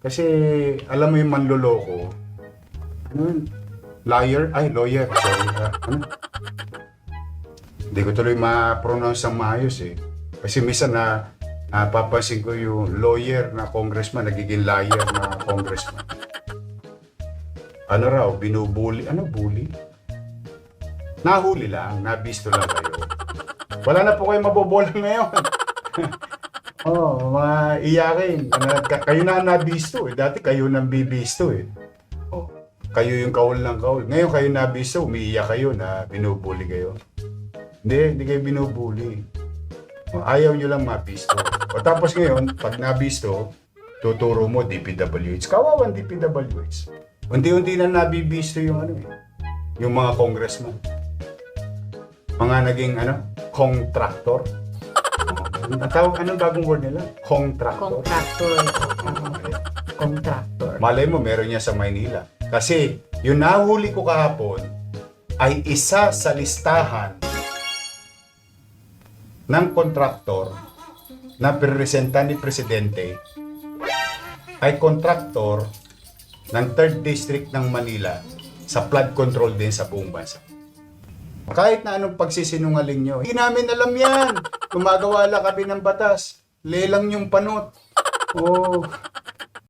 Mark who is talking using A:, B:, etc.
A: Kasi, alam mo yung manloloko, ano yun? Lawyer, sorry. Ano? Hindi ko tuloy ma-pronounce ang maayos eh. Kasi minsan napapansin ko yung lawyer na congressman, nagiging liar na congressman. Ano raw, binubuli, ano bully? Nahuli lang, nabisto lang kayo. Wala na po kayo mabobola ngayon. Oo, mga iyakin. Kayo na ang nabisto eh. Dati kayo nang bibisto eh. Oh, kayo yung kaul ng kaul. Ngayon kayo nabisto, umiiyak kayo na binubuli kayo. Hindi kayo binubuli. Oh, ayaw nyo lang mabisto. O tapos ngayon, pag nabisto, tuturo mo DPWH. Kawawan DPWH. Unti-unti na nabibisto yung ano eh. Yung mga congressman. Mga naging contractor. Ang tawag, anong bagong word nila? Contractor.
B: Contractor.
A: Malay mo, meron niya sa Maynila. Kasi, yung nahuli ko kahapon ay isa sa listahan ng kontraktor na pinresentan ni Presidente ay kontraktor ng 3rd District ng Manila sa flood control din sa buong bansa. Kahit na anong pagsisinungaling nyo, hindi namin alam yan. Gumagawa lang kami ng batas. Lelang yung panot. Oh,